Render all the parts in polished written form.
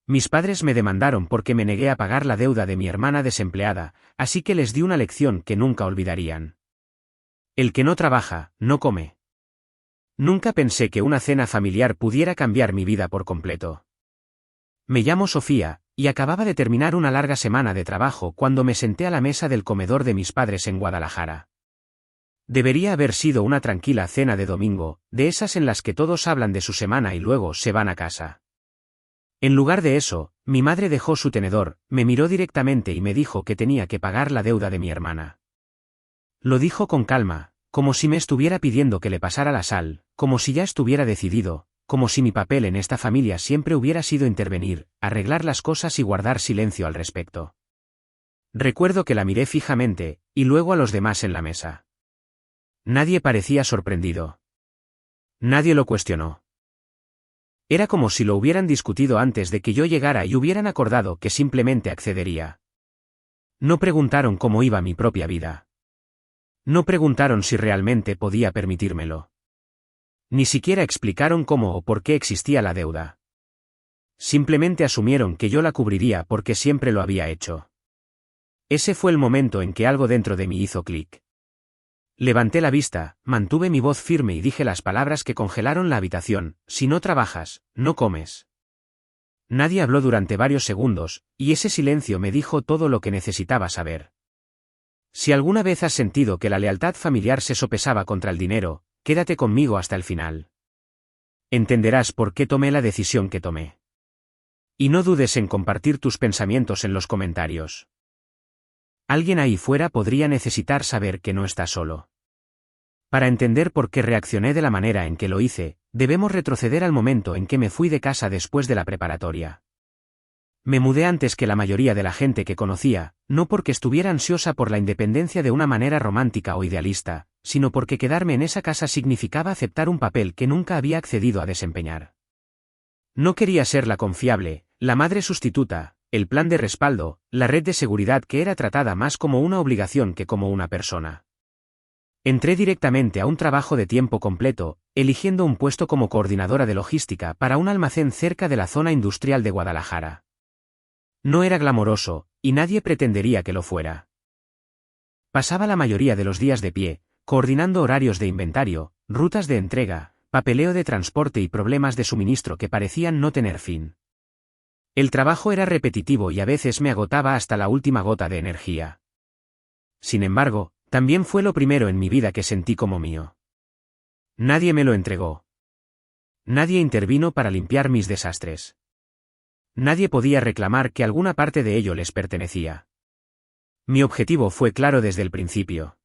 Mis padres me demandaron porque me negué a pagar la deuda de mi hermana desempleada, así que les di una lección que nunca olvidarían. El que no trabaja, no come. Nunca pensé que una cena familiar pudiera cambiar mi vida por completo. Me llamo Sofía, y acababa de terminar una larga semana de trabajo cuando me senté a la mesa del comedor de mis padres en Guadalajara. Debería haber sido una tranquila cena de domingo, de esas en las que todos hablan de su semana y luego se van a casa. En lugar de eso, mi madre dejó su tenedor, me miró directamente y me dijo que tenía que pagar la deuda de mi hermana. Lo dijo con calma, como si me estuviera pidiendo que le pasara la sal, como si ya estuviera decidido, como si mi papel en esta familia siempre hubiera sido intervenir, arreglar las cosas y guardar silencio al respecto. Recuerdo que la miré fijamente, y luego a los demás en la mesa. Nadie parecía sorprendido. Nadie lo cuestionó. Era como si lo hubieran discutido antes de que yo llegara y hubieran acordado que simplemente accedería. No preguntaron cómo iba mi propia vida. No preguntaron si realmente podía permitírmelo. Ni siquiera explicaron cómo o por qué existía la deuda. Simplemente asumieron que yo la cubriría porque siempre lo había hecho. Ese fue el momento en que algo dentro de mí hizo clic. Levanté la vista, mantuve mi voz firme y dije las palabras que congelaron la habitación: si no trabajas, no comes. Nadie habló durante varios segundos, y ese silencio me dijo todo lo que necesitaba saber. Si alguna vez has sentido que la lealtad familiar se sopesaba contra el dinero, quédate conmigo hasta el final. Entenderás por qué tomé la decisión que tomé. Y no dudes en compartir tus pensamientos en los comentarios. Alguien ahí fuera podría necesitar saber que no estás solo. Para entender por qué reaccioné de la manera en que lo hice, debemos retroceder al momento en que me fui de casa después de la preparatoria. Me mudé antes que la mayoría de la gente que conocía, no porque estuviera ansiosa por la independencia de una manera romántica o idealista, sino porque quedarme en esa casa significaba aceptar un papel que nunca había accedido a desempeñar. No quería ser la confiable, la madre sustituta, el plan de respaldo, la red de seguridad que era tratada más como una obligación que como una persona. Entré directamente a un trabajo de tiempo completo, eligiendo un puesto como coordinadora de logística para un almacén cerca de la zona industrial de Guadalajara. No era glamoroso, y nadie pretendería que lo fuera. Pasaba la mayoría de los días de pie, coordinando horarios de inventario, rutas de entrega, papeleo de transporte y problemas de suministro que parecían no tener fin. El trabajo era repetitivo y a veces me agotaba hasta la última gota de energía. Sin embargo, también fue lo primero en mi vida que sentí como mío. Nadie me lo entregó. Nadie intervino para limpiar mis desastres. Nadie podía reclamar que alguna parte de ello les pertenecía. Mi objetivo fue claro desde el principio.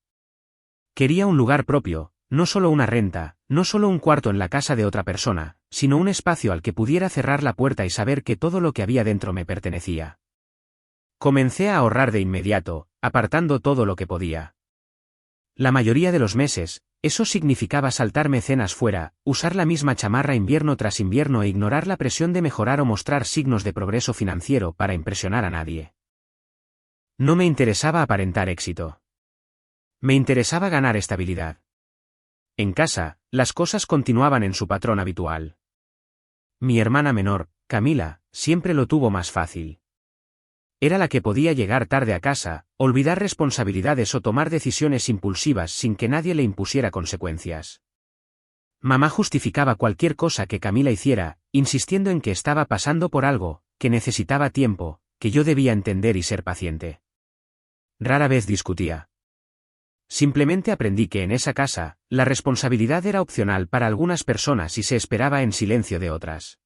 Quería un lugar propio, no solo una renta, no solo un cuarto en la casa de otra persona, sino un espacio al que pudiera cerrar la puerta y saber que todo lo que había dentro me pertenecía. Comencé a ahorrar de inmediato, apartando todo lo que podía. La mayoría de los meses, eso significaba saltarme cenas fuera, usar la misma chamarra invierno tras invierno e ignorar la presión de mejorar o mostrar signos de progreso financiero para impresionar a nadie. No me interesaba aparentar éxito. Me interesaba ganar estabilidad. En casa, las cosas continuaban en su patrón habitual. Mi hermana menor, Camila, siempre lo tuvo más fácil. Era la que podía llegar tarde a casa, olvidar responsabilidades o tomar decisiones impulsivas sin que nadie le impusiera consecuencias. Mamá justificaba cualquier cosa que Camila hiciera, insistiendo en que estaba pasando por algo, que necesitaba tiempo, que yo debía entender y ser paciente. Rara vez discutía. Simplemente aprendí que en esa casa, la responsabilidad era opcional para algunas personas y se esperaba en silencio de otras.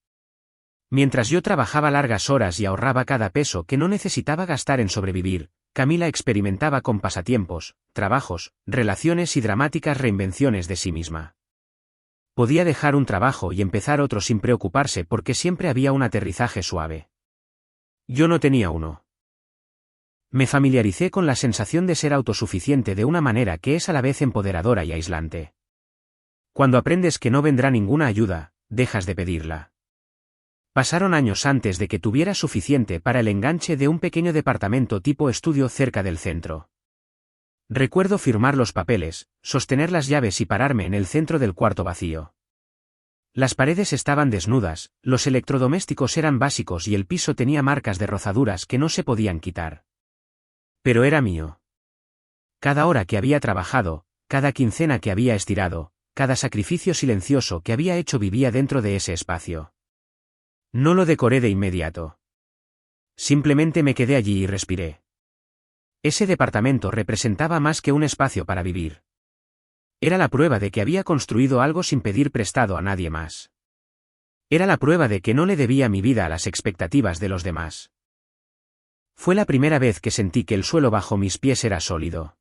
Mientras yo trabajaba largas horas y ahorraba cada peso que no necesitaba gastar en sobrevivir, Camila experimentaba con pasatiempos, trabajos, relaciones y dramáticas reinvenciones de sí misma. Podía dejar un trabajo y empezar otro sin preocuparse porque siempre había un aterrizaje suave. Yo no tenía uno. Me familiaricé con la sensación de ser autosuficiente de una manera que es a la vez empoderadora y aislante. Cuando aprendes que no vendrá ninguna ayuda, dejas de pedirla. Pasaron años antes de que tuviera suficiente para el enganche de un pequeño departamento tipo estudio cerca del centro. Recuerdo firmar los papeles, sostener las llaves y pararme en el centro del cuarto vacío. Las paredes estaban desnudas, los electrodomésticos eran básicos y el piso tenía marcas de rozaduras que no se podían quitar. Pero era mío. Cada hora que había trabajado, cada quincena que había estirado, cada sacrificio silencioso que había hecho vivía dentro de ese espacio. No lo decoré de inmediato. Simplemente me quedé allí y respiré. Ese departamento representaba más que un espacio para vivir. Era la prueba de que había construido algo sin pedir prestado a nadie más. Era la prueba de que no le debía mi vida a las expectativas de los demás. Fue la primera vez que sentí que el suelo bajo mis pies era sólido.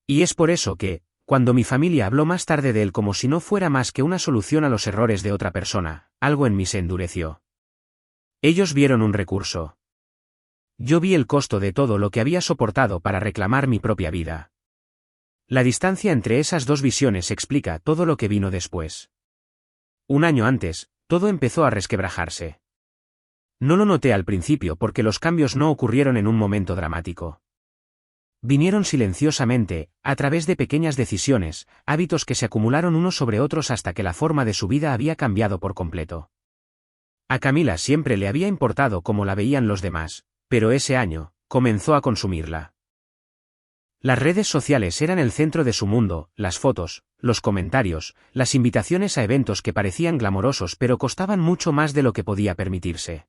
Y es por eso que, cuando mi familia habló más tarde de él como si no fuera más que una solución a los errores de otra persona, algo en mí se endureció. Ellos vieron un recurso. Yo vi el costo de todo lo que había soportado para reclamar mi propia vida. La distancia entre esas dos visiones explica todo lo que vino después. Un año antes, todo empezó a resquebrajarse. No lo noté al principio porque los cambios no ocurrieron en un momento dramático. Vinieron silenciosamente, a través de pequeñas decisiones, hábitos que se acumularon unos sobre otros hasta que la forma de su vida había cambiado por completo. A Camila siempre le había importado cómo la veían los demás, pero ese año, comenzó a consumirla. Las redes sociales eran el centro de su mundo, las fotos, los comentarios, las invitaciones a eventos que parecían glamorosos pero costaban mucho más de lo que podía permitirse.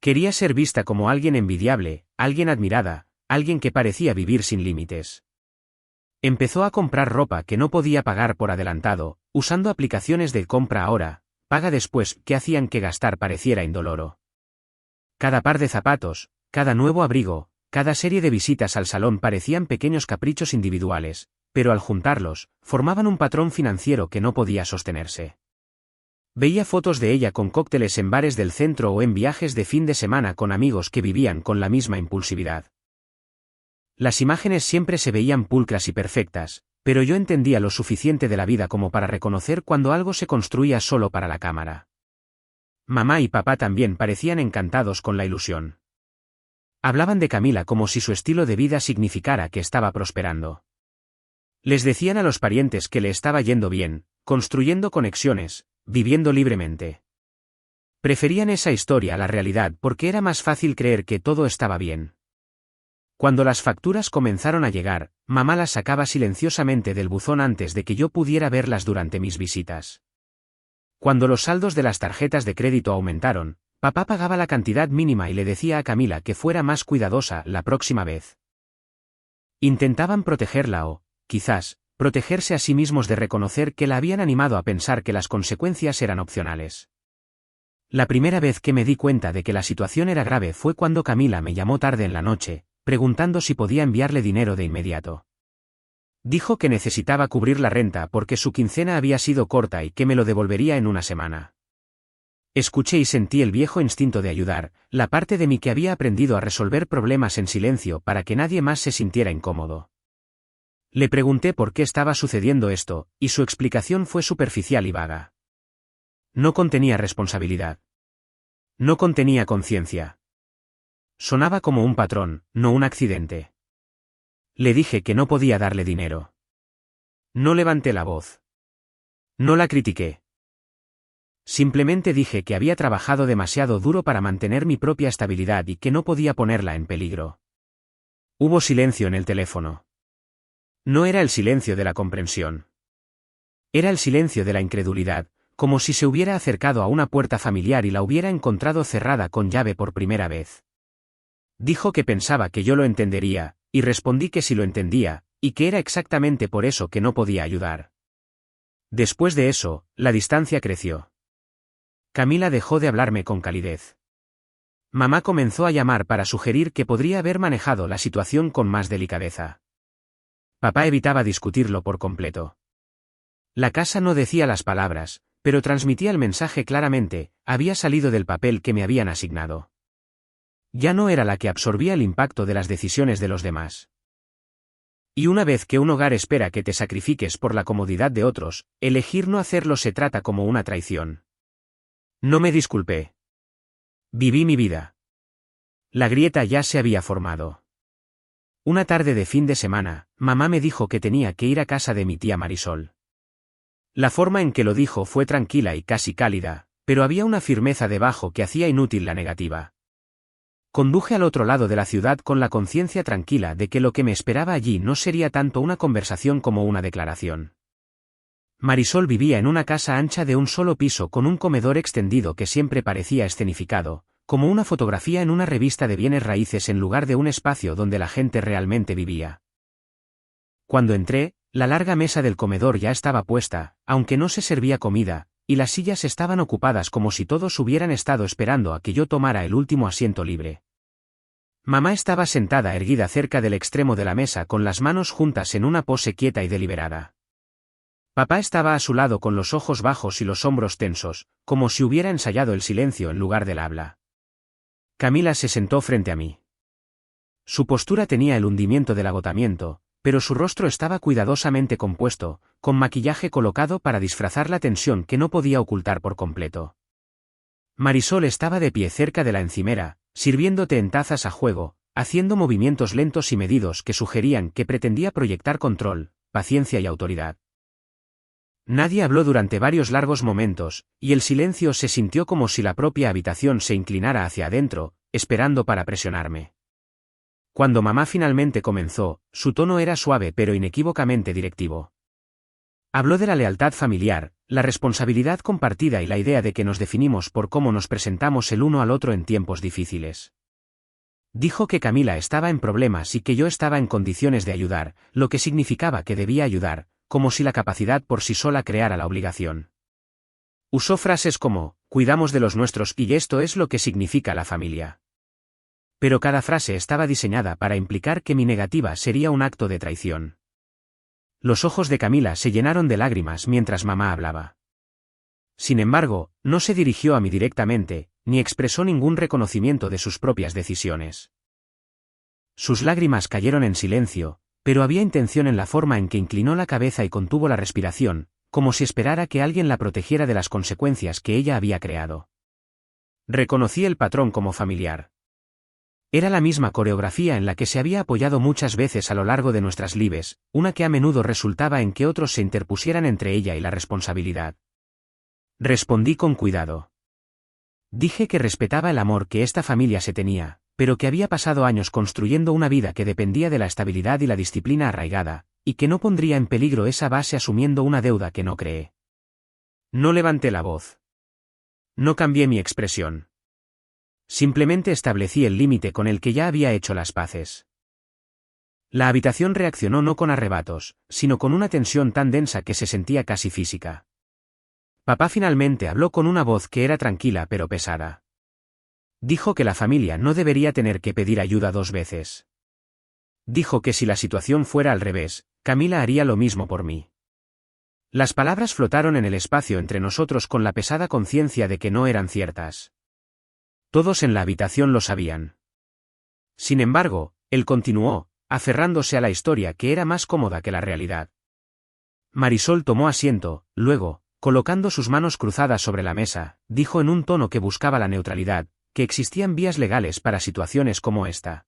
Quería ser vista como alguien envidiable, alguien admirada, alguien que parecía vivir sin límites. Empezó a comprar ropa que no podía pagar por adelantado, usando aplicaciones de compra ahora, paga después, que hacían que gastar pareciera indoloro. Cada par de zapatos, cada nuevo abrigo, cada serie de visitas al salón parecían pequeños caprichos individuales, pero al juntarlos, formaban un patrón financiero que no podía sostenerse. Veía fotos de ella con cócteles en bares del centro o en viajes de fin de semana con amigos que vivían con la misma impulsividad. Las imágenes siempre se veían pulcras y perfectas, pero yo entendía lo suficiente de la vida como para reconocer cuando algo se construía solo para la cámara. Mamá y papá también parecían encantados con la ilusión. Hablaban de Camila como si su estilo de vida significara que estaba prosperando. Les decían a los parientes que le estaba yendo bien, construyendo conexiones, viviendo libremente. Preferían esa historia a la realidad porque era más fácil creer que todo estaba bien. Cuando las facturas comenzaron a llegar, mamá las sacaba silenciosamente del buzón antes de que yo pudiera verlas durante mis visitas. Cuando los saldos de las tarjetas de crédito aumentaron, papá pagaba la cantidad mínima y le decía a Camila que fuera más cuidadosa la próxima vez. Intentaban protegerla o, quizás, protegerse a sí mismos de reconocer que la habían animado a pensar que las consecuencias eran opcionales. La primera vez que me di cuenta de que la situación era grave fue cuando Camila me llamó tarde en la noche, preguntando si podía enviarle dinero de inmediato. Dijo que necesitaba cubrir la renta porque su quincena había sido corta y que me lo devolvería en una semana. Escuché y sentí el viejo instinto de ayudar, la parte de mí que había aprendido a resolver problemas en silencio para que nadie más se sintiera incómodo. Le pregunté por qué estaba sucediendo esto, y su explicación fue superficial y vaga. No contenía responsabilidad. No contenía conciencia. Sonaba como un patrón, no un accidente. Le dije que no podía darle dinero. No levanté la voz. No la critiqué. Simplemente dije que había trabajado demasiado duro para mantener mi propia estabilidad y que no podía ponerla en peligro. Hubo silencio en el teléfono. No era el silencio de la comprensión. Era el silencio de la incredulidad, como si se hubiera acercado a una puerta familiar y la hubiera encontrado cerrada con llave por primera vez. Dijo que pensaba que yo lo entendería, y respondí que sí lo entendía, y que era exactamente por eso que no podía ayudar. Después de eso, la distancia creció. Camila dejó de hablarme con calidez. Mamá comenzó a llamar para sugerir que podría haber manejado la situación con más delicadeza. Papá evitaba discutirlo por completo. La casa no decía las palabras, pero transmitía el mensaje claramente, había salido del papel que me habían asignado. Ya no era la que absorbía el impacto de las decisiones de los demás. Y una vez que un hogar espera que te sacrifiques por la comodidad de otros, elegir no hacerlo se trata como una traición. No me disculpé. Viví mi vida. La grieta ya se había formado. Una tarde de fin de semana, mamá me dijo que tenía que ir a casa de mi tía Marisol. La forma en que lo dijo fue tranquila y casi cálida, pero había una firmeza debajo que hacía inútil la negativa. Conduje al otro lado de la ciudad con la conciencia tranquila de que lo que me esperaba allí no sería tanto una conversación como una declaración. Marisol vivía en una casa ancha de un solo piso con un comedor extendido que siempre parecía escenificado, como una fotografía en una revista de bienes raíces en lugar de un espacio donde la gente realmente vivía. Cuando entré, la larga mesa del comedor ya estaba puesta, aunque no se servía comida, y las sillas estaban ocupadas como si todos hubieran estado esperando a que yo tomara el último asiento libre. Mamá estaba sentada erguida cerca del extremo de la mesa con las manos juntas en una pose quieta y deliberada. Papá estaba a su lado con los ojos bajos y los hombros tensos, como si hubiera ensayado el silencio en lugar del habla. Camila se sentó frente a mí. Su postura tenía el hundimiento del agotamiento, pero su rostro estaba cuidadosamente compuesto, con maquillaje colocado para disfrazar la tensión que no podía ocultar por completo. Marisol estaba de pie cerca de la encimera, sirviendo té en tazas a juego, haciendo movimientos lentos y medidos que sugerían que pretendía proyectar control, paciencia y autoridad. Nadie habló durante varios largos momentos, y el silencio se sintió como si la propia habitación se inclinara hacia adentro, esperando para presionarme. Cuando mamá finalmente comenzó, su tono era suave pero inequívocamente directivo. Habló de la lealtad familiar, la responsabilidad compartida y la idea de que nos definimos por cómo nos presentamos el uno al otro en tiempos difíciles. Dijo que Camila estaba en problemas y que yo estaba en condiciones de ayudar, lo que significaba que debía ayudar, como si la capacidad por sí sola creara la obligación. Usó frases como, cuidamos de los nuestros y esto es lo que significa la familia. Pero cada frase estaba diseñada para implicar que mi negativa sería un acto de traición. Los ojos de Camila se llenaron de lágrimas mientras mamá hablaba. Sin embargo, no se dirigió a mí directamente, ni expresó ningún reconocimiento de sus propias decisiones. Sus lágrimas cayeron en silencio, pero había intención en la forma en que inclinó la cabeza y contuvo la respiración, como si esperara que alguien la protegiera de las consecuencias que ella había creado. Reconocí el patrón como familiar. Era la misma coreografía en la que se había apoyado muchas veces a lo largo de nuestras lives, una que a menudo resultaba en que otros se interpusieran entre ella y la responsabilidad. Respondí con cuidado. Dije que respetaba el amor que esta familia se tenía, pero que había pasado años construyendo una vida que dependía de la estabilidad y la disciplina arraigada, y que no pondría en peligro esa base asumiendo una deuda que no creé. No levanté la voz. No cambié mi expresión. Simplemente establecí el límite con el que ya había hecho las paces. La habitación reaccionó no con arrebatos, sino con una tensión tan densa que se sentía casi física. Papá finalmente habló con una voz que era tranquila pero pesada. Dijo que la familia no debería tener que pedir ayuda 2 veces. Dijo que si la situación fuera al revés, Camila haría lo mismo por mí. Las palabras flotaron en el espacio entre nosotros con la pesada conciencia de que no eran ciertas. Todos en la habitación lo sabían. Sin embargo, él continuó, aferrándose a la historia que era más cómoda que la realidad. Marisol tomó asiento, luego, colocando sus manos cruzadas sobre la mesa, dijo en un tono que buscaba la neutralidad, que existían vías legales para situaciones como esta.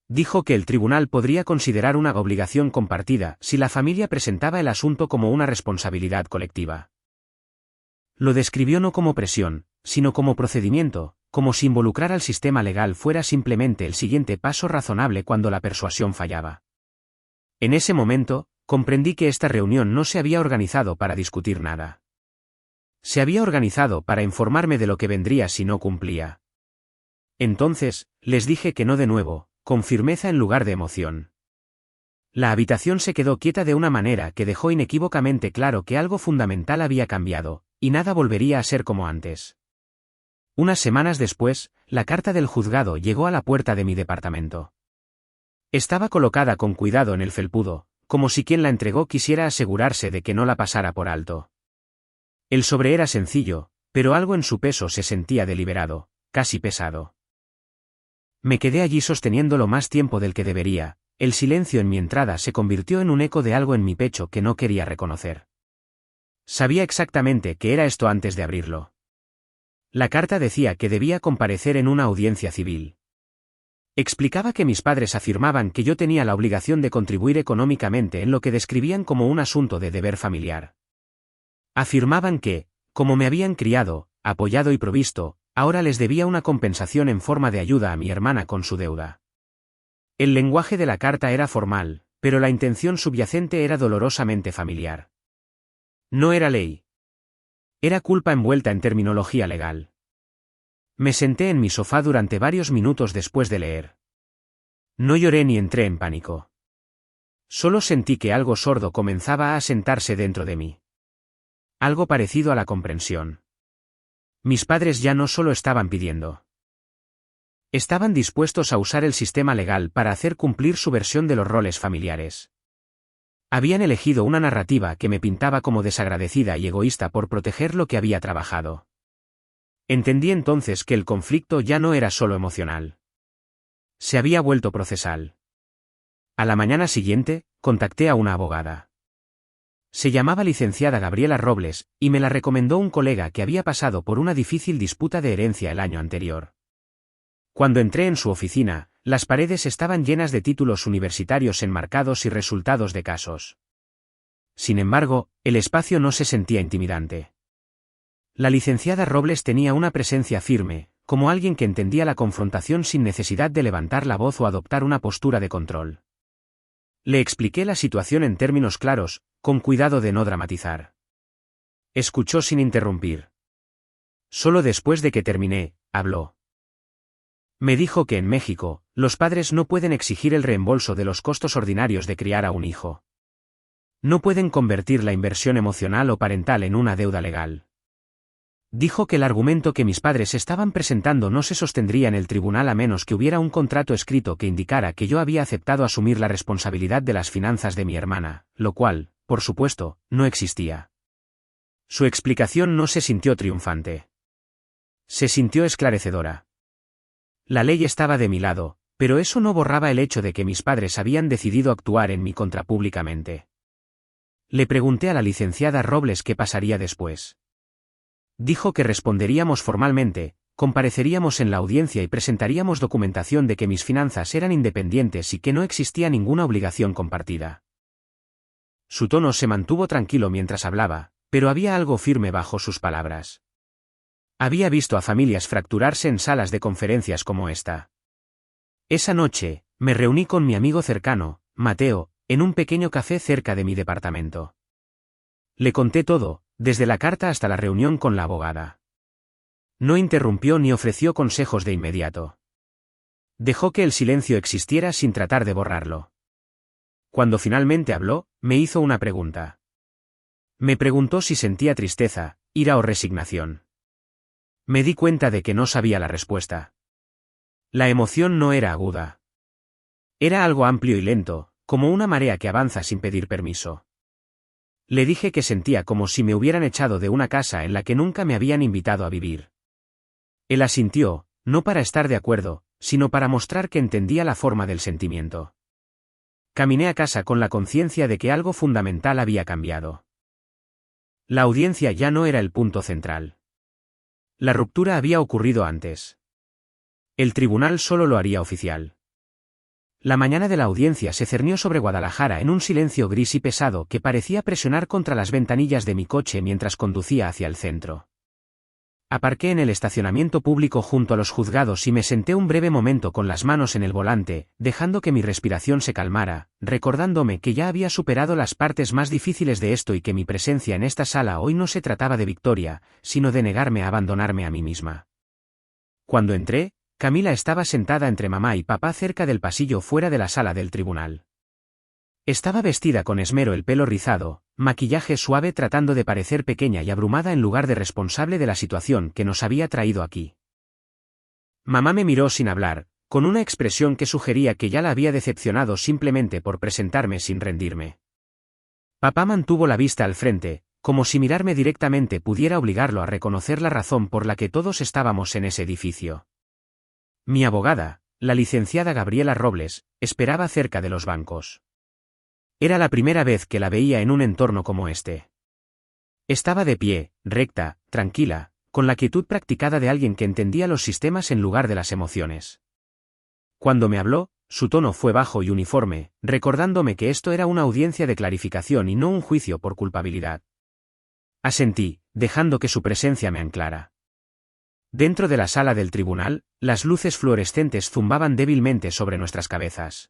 Dijo que el tribunal podría considerar una obligación compartida si la familia presentaba el asunto como una responsabilidad colectiva. Lo describió no como presión, sino como procedimiento, como si involucrar al sistema legal fuera simplemente el siguiente paso razonable cuando la persuasión fallaba. En ese momento, comprendí que esta reunión no se había organizado para discutir nada. Se había organizado para informarme de lo que vendría si no cumplía. Entonces, les dije que no de nuevo, con firmeza en lugar de emoción. La habitación se quedó quieta de una manera que dejó inequívocamente claro que algo fundamental había cambiado, y nada volvería a ser como antes. Unas semanas después, la carta del juzgado llegó a la puerta de mi departamento. Estaba colocada con cuidado en el felpudo, como si quien la entregó quisiera asegurarse de que no la pasara por alto. El sobre era sencillo, pero algo en su peso se sentía deliberado, casi pesado. Me quedé allí sosteniéndolo más tiempo del que debería, el silencio en mi entrada se convirtió en un eco de algo en mi pecho que no quería reconocer. Sabía exactamente qué era esto antes de abrirlo. La carta decía que debía comparecer en una audiencia civil. Explicaba que mis padres afirmaban que yo tenía la obligación de contribuir económicamente en lo que describían como un asunto de deber familiar. Afirmaban que, como me habían criado, apoyado y provisto, ahora les debía una compensación en forma de ayuda a mi hermana con su deuda. El lenguaje de la carta era formal, pero la intención subyacente era dolorosamente familiar. No era ley. Era culpa envuelta en terminología legal. Me senté en mi sofá durante varios minutos después de leer. No lloré ni entré en pánico. Solo sentí que algo sordo comenzaba a asentarse dentro de mí. Algo parecido a la comprensión. Mis padres ya no solo estaban pidiendo. Estaban dispuestos a usar el sistema legal para hacer cumplir su versión de los roles familiares. Habían elegido una narrativa que me pintaba como desagradecida y egoísta por proteger lo que había trabajado. Entendí entonces que el conflicto ya no era solo emocional. Se había vuelto procesal. A la mañana siguiente, contacté a una abogada. Se llamaba licenciada Gabriela Robles, y me la recomendó un colega que había pasado por una difícil disputa de herencia el año anterior. Cuando entré en su oficina, las paredes estaban llenas de títulos universitarios enmarcados y resultados de casos. Sin embargo, el espacio no se sentía intimidante. La licenciada Robles tenía una presencia firme, como alguien que entendía la confrontación sin necesidad de levantar la voz o adoptar una postura de control. Le expliqué la situación en términos claros, con cuidado de no dramatizar. Escuchó sin interrumpir. Solo después de que terminé, habló. Me dijo que en México, los padres no pueden exigir el reembolso de los costos ordinarios de criar a un hijo. No pueden convertir la inversión emocional o parental en una deuda legal. Dijo que el argumento que mis padres estaban presentando no se sostendría en el tribunal a menos que hubiera un contrato escrito que indicara que yo había aceptado asumir la responsabilidad de las finanzas de mi hermana, lo cual, por supuesto, no existía. Su explicación no se sintió triunfante. Se sintió esclarecedora. La ley estaba de mi lado, pero eso no borraba el hecho de que mis padres habían decidido actuar en mi contra públicamente. Le pregunté a la licenciada Robles qué pasaría después. Dijo que responderíamos formalmente, compareceríamos en la audiencia y presentaríamos documentación de que mis finanzas eran independientes y que no existía ninguna obligación compartida. Su tono se mantuvo tranquilo mientras hablaba, pero había algo firme bajo sus palabras. Había visto a familias fracturarse en salas de conferencias como esta. Esa noche, me reuní con mi amigo cercano, Mateo, en un pequeño café cerca de mi departamento. Le conté todo, desde la carta hasta la reunión con la abogada. No interrumpió ni ofreció consejos de inmediato. Dejó que el silencio existiera sin tratar de borrarlo. Cuando finalmente habló, me hizo una pregunta. Me preguntó si sentía tristeza, ira o resignación. Me di cuenta de que no sabía la respuesta. La emoción no era aguda. Era algo amplio y lento, como una marea que avanza sin pedir permiso. Le dije que sentía como si me hubieran echado de una casa en la que nunca me habían invitado a vivir. Él asintió, no para estar de acuerdo, sino para mostrar que entendía la forma del sentimiento. Caminé a casa con la conciencia de que algo fundamental había cambiado. La audiencia ya no era el punto central. La ruptura había ocurrido antes. El tribunal solo lo haría oficial. La mañana de la audiencia se cernió sobre Guadalajara en un silencio gris y pesado que parecía presionar contra las ventanillas de mi coche mientras conducía hacia el centro. Aparqué en el estacionamiento público junto a los juzgados y me senté un breve momento con las manos en el volante, dejando que mi respiración se calmara, recordándome que ya había superado las partes más difíciles de esto y que mi presencia en esta sala hoy no se trataba de victoria, sino de negarme a abandonarme a mí misma. Cuando entré, Camila estaba sentada entre mamá y papá cerca del pasillo fuera de la sala del tribunal. Estaba vestida con esmero, el pelo rizado, maquillaje suave, tratando de parecer pequeña y abrumada en lugar de responsable de la situación que nos había traído aquí. Mamá me miró sin hablar, con una expresión que sugería que ya la había decepcionado simplemente por presentarme sin rendirme. Papá mantuvo la vista al frente, como si mirarme directamente pudiera obligarlo a reconocer la razón por la que todos estábamos en ese edificio. Mi abogada, la licenciada Gabriela Robles, esperaba cerca de los bancos. Era la primera vez que la veía en un entorno como este. Estaba de pie, recta, tranquila, con la quietud practicada de alguien que entendía los sistemas en lugar de las emociones. Cuando me habló, su tono fue bajo y uniforme, recordándome que esto era una audiencia de clarificación y no un juicio por culpabilidad. Asentí, dejando que su presencia me anclara. Dentro de la sala del tribunal, las luces fluorescentes zumbaban débilmente sobre nuestras cabezas.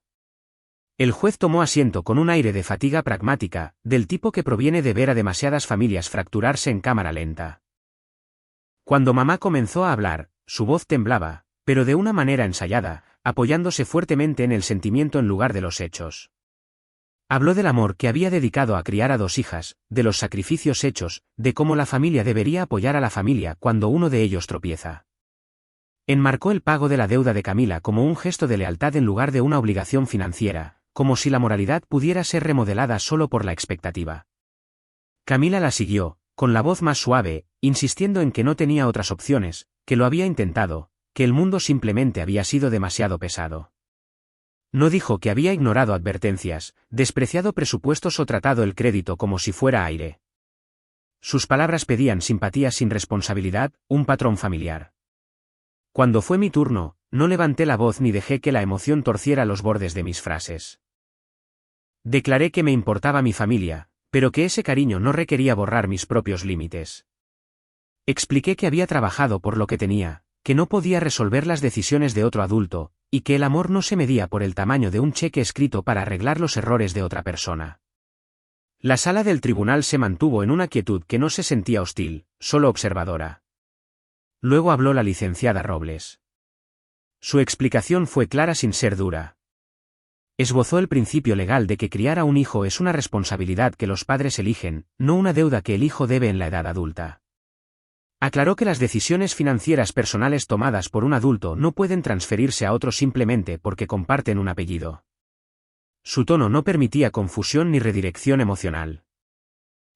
El juez tomó asiento con un aire de fatiga pragmática, del tipo que proviene de ver a demasiadas familias fracturarse en cámara lenta. Cuando mamá comenzó a hablar, su voz temblaba, pero de una manera ensayada, apoyándose fuertemente en el sentimiento en lugar de los hechos. Habló del amor que había dedicado a criar a 2 hijas, de los sacrificios hechos, de cómo la familia debería apoyar a la familia cuando uno de ellos tropieza. Enmarcó el pago de la deuda de Camila como un gesto de lealtad en lugar de una obligación financiera, como si la moralidad pudiera ser remodelada solo por la expectativa. Camila la siguió, con la voz más suave, insistiendo en que no tenía otras opciones, que lo había intentado, que el mundo simplemente había sido demasiado pesado. No dijo que había ignorado advertencias, despreciado presupuestos o tratado el crédito como si fuera aire. Sus palabras pedían simpatía sin responsabilidad, un patrón familiar. Cuando fue mi turno, no levanté la voz ni dejé que la emoción torciera los bordes de mis frases. Declaré que me importaba mi familia, pero que ese cariño no requería borrar mis propios límites. Expliqué que había trabajado por lo que tenía, que no podía resolver las decisiones de otro adulto, y que el amor no se medía por el tamaño de un cheque escrito para arreglar los errores de otra persona. La sala del tribunal se mantuvo en una quietud que no se sentía hostil, solo observadora. Luego habló la licenciada Robles. Su explicación fue clara sin ser dura. Esbozó el principio legal de que criar a un hijo es una responsabilidad que los padres eligen, no una deuda que el hijo debe en la edad adulta. Aclaró que las decisiones financieras personales tomadas por un adulto no pueden transferirse a otro simplemente porque comparten un apellido. Su tono no permitía confusión ni redirección emocional.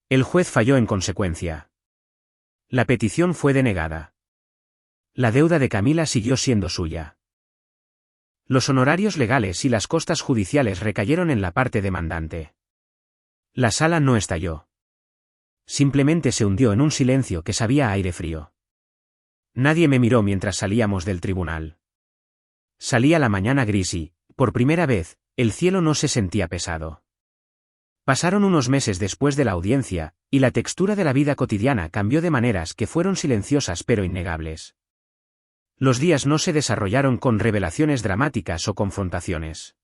El juez falló en consecuencia. La petición fue denegada. La deuda de Camila siguió siendo suya. Los honorarios legales y las costas judiciales recayeron en la parte demandante. La sala no estalló. Simplemente se hundió en un silencio que sabía a aire frío. Nadie me miró mientras salíamos del tribunal. Salía la mañana gris y, por primera vez, el cielo no se sentía pesado. Pasaron unos meses después de la audiencia, y la textura de la vida cotidiana cambió de maneras que fueron silenciosas pero innegables. Los días no se desarrollaron con revelaciones dramáticas o confrontaciones.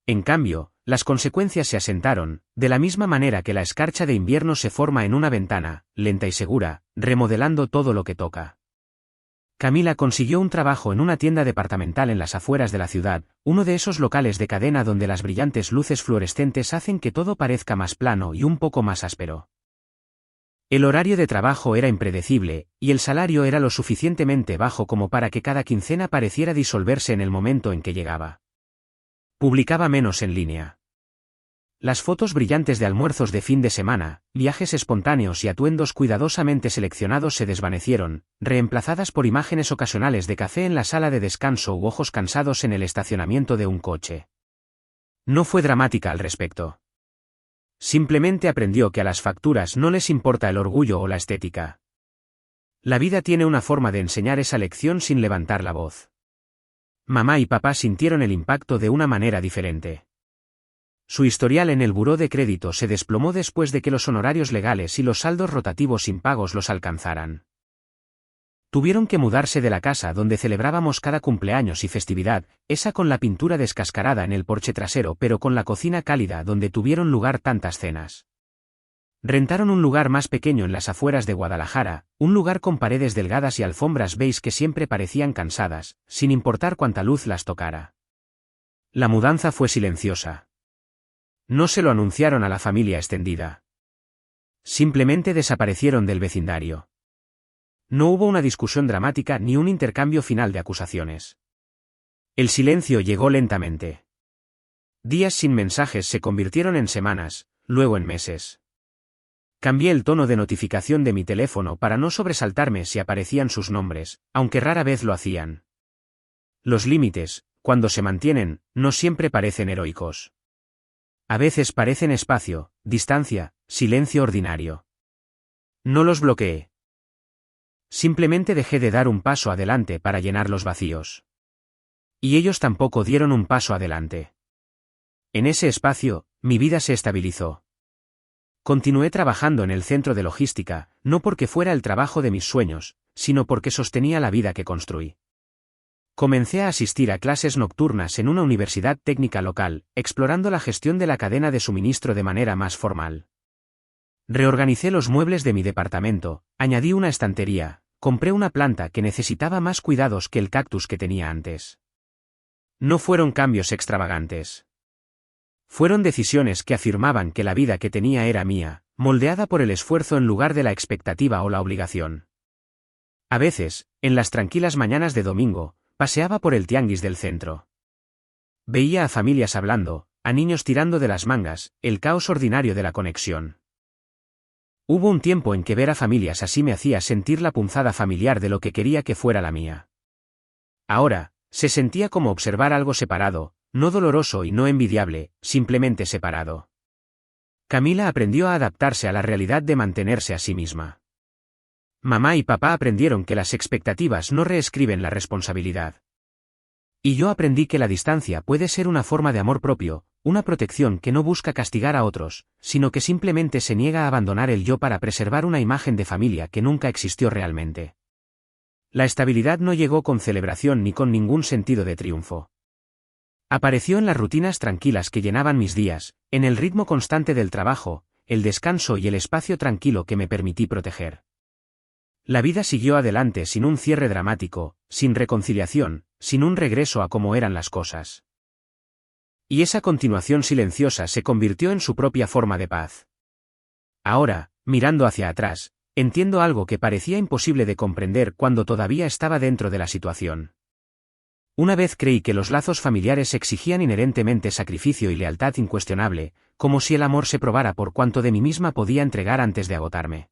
En cambio, las consecuencias se asentaron, de la misma manera que la escarcha de invierno se forma en una ventana, lenta y segura, remodelando todo lo que toca. Camila consiguió un trabajo en una tienda departamental en las afueras de la ciudad, uno de esos locales de cadena donde las brillantes luces fluorescentes hacen que todo parezca más plano y un poco más áspero. El horario de trabajo era impredecible, y el salario era lo suficientemente bajo como para que cada quincena pareciera disolverse en el momento en que llegaba. Publicaba menos en línea. Las fotos brillantes de almuerzos de fin de semana, viajes espontáneos y atuendos cuidadosamente seleccionados se desvanecieron, reemplazadas por imágenes ocasionales de café en la sala de descanso u ojos cansados en el estacionamiento de un coche. No fue dramática al respecto. Simplemente aprendió que a las facturas no les importa el orgullo o la estética. La vida tiene una forma de enseñar esa lección sin levantar la voz. Mamá y papá sintieron el impacto de una manera diferente. Su historial en el buró de crédito se desplomó después de que los honorarios legales y los saldos rotativos impagos los alcanzaran. Tuvieron que mudarse de la casa donde celebrábamos cada cumpleaños y festividad, esa con la pintura descascarada en el porche trasero pero con la cocina cálida donde tuvieron lugar tantas cenas. Rentaron un lugar más pequeño en las afueras de Guadalajara, un lugar con paredes delgadas y alfombras beige que siempre parecían cansadas, sin importar cuánta luz las tocara. La mudanza fue silenciosa. No se lo anunciaron a la familia extendida. Simplemente desaparecieron del vecindario. No hubo una discusión dramática ni un intercambio final de acusaciones. El silencio llegó lentamente. Días sin mensajes se convirtieron en semanas, luego en meses. Cambié el tono de notificación de mi teléfono para no sobresaltarme si aparecían sus nombres, aunque rara vez lo hacían. Los límites, cuando se mantienen, no siempre parecen heroicos. A veces parecen espacio, distancia, silencio ordinario. No los bloqueé. Simplemente dejé de dar un paso adelante para llenar los vacíos. Y ellos tampoco dieron un paso adelante. En ese espacio, mi vida se estabilizó. Continué trabajando en el centro de logística, no porque fuera el trabajo de mis sueños, sino porque sostenía la vida que construí. Comencé a asistir a clases nocturnas en una universidad técnica local, explorando la gestión de la cadena de suministro de manera más formal. Reorganicé los muebles de mi departamento, añadí una estantería, compré una planta que necesitaba más cuidados que el cactus que tenía antes. No fueron cambios extravagantes. Fueron decisiones que afirmaban que la vida que tenía era mía, moldeada por el esfuerzo en lugar de la expectativa o la obligación. A veces, en las tranquilas mañanas de domingo, paseaba por el tianguis del centro. Veía a familias hablando, a niños tirando de las mangas, el caos ordinario de la conexión. Hubo un tiempo en que ver a familias así me hacía sentir la punzada familiar de lo que quería que fuera la mía. Ahora, se sentía como observar algo separado, no doloroso y no envidiable, simplemente separado. Camila aprendió a adaptarse a la realidad de mantenerse a sí misma. Mamá y papá aprendieron que las expectativas no reescriben la responsabilidad. Y yo aprendí que la distancia puede ser una forma de amor propio, una protección que no busca castigar a otros, sino que simplemente se niega a abandonar el yo para preservar una imagen de familia que nunca existió realmente. La estabilidad no llegó con celebración ni con ningún sentido de triunfo. Apareció en las rutinas tranquilas que llenaban mis días, en el ritmo constante del trabajo, el descanso y el espacio tranquilo que me permití proteger. La vida siguió adelante sin un cierre dramático, sin reconciliación, sin un regreso a cómo eran las cosas. Y esa continuación silenciosa se convirtió en su propia forma de paz. Ahora, mirando hacia atrás, entiendo algo que parecía imposible de comprender cuando todavía estaba dentro de la situación. Una vez creí que los lazos familiares exigían inherentemente sacrificio y lealtad incuestionable, como si el amor se probara por cuánto de mí misma podía entregar antes de agotarme.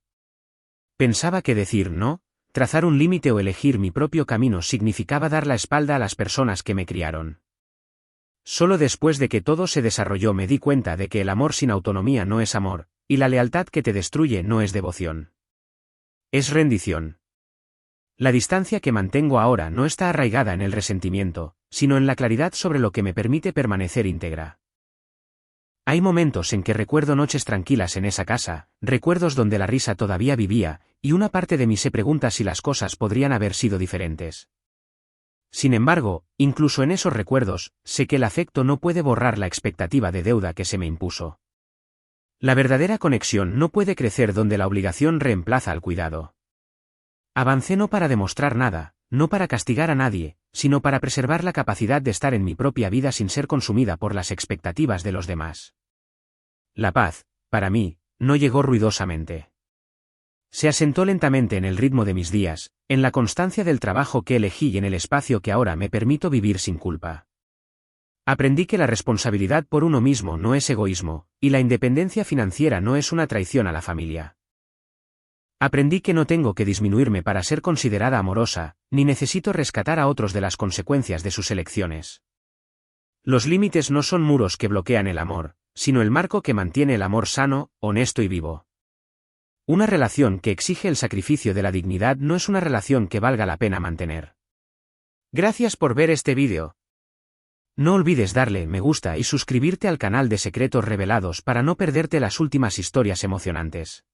Pensaba que decir no, trazar un límite o elegir mi propio camino significaba dar la espalda a las personas que me criaron. Solo después de que todo se desarrolló me di cuenta de que el amor sin autonomía no es amor, y la lealtad que te destruye no es devoción. Es rendición. La distancia que mantengo ahora no está arraigada en el resentimiento, sino en la claridad sobre lo que me permite permanecer íntegra. Hay momentos en que recuerdo noches tranquilas en esa casa, recuerdos donde la risa todavía vivía, y una parte de mí se pregunta si las cosas podrían haber sido diferentes. Sin embargo, incluso en esos recuerdos, sé que el afecto no puede borrar la expectativa de deuda que se me impuso. La verdadera conexión no puede crecer donde la obligación reemplaza al cuidado. Avancé no para demostrar nada, no para castigar a nadie, sino para preservar la capacidad de estar en mi propia vida sin ser consumida por las expectativas de los demás. La paz, para mí, no llegó ruidosamente. Se asentó lentamente en el ritmo de mis días, en la constancia del trabajo que elegí y en el espacio que ahora me permito vivir sin culpa. Aprendí que la responsabilidad por uno mismo no es egoísmo, y la independencia financiera no es una traición a la familia. Aprendí que no tengo que disminuirme para ser considerada amorosa, ni necesito rescatar a otros de las consecuencias de sus elecciones. Los límites no son muros que bloquean el amor, sino el marco que mantiene el amor sano, honesto y vivo. Una relación que exige el sacrificio de la dignidad no es una relación que valga la pena mantener. Gracias por ver este vídeo. No olvides darle me gusta y suscribirte al canal de Secretos Revelados para no perderte las últimas historias emocionantes.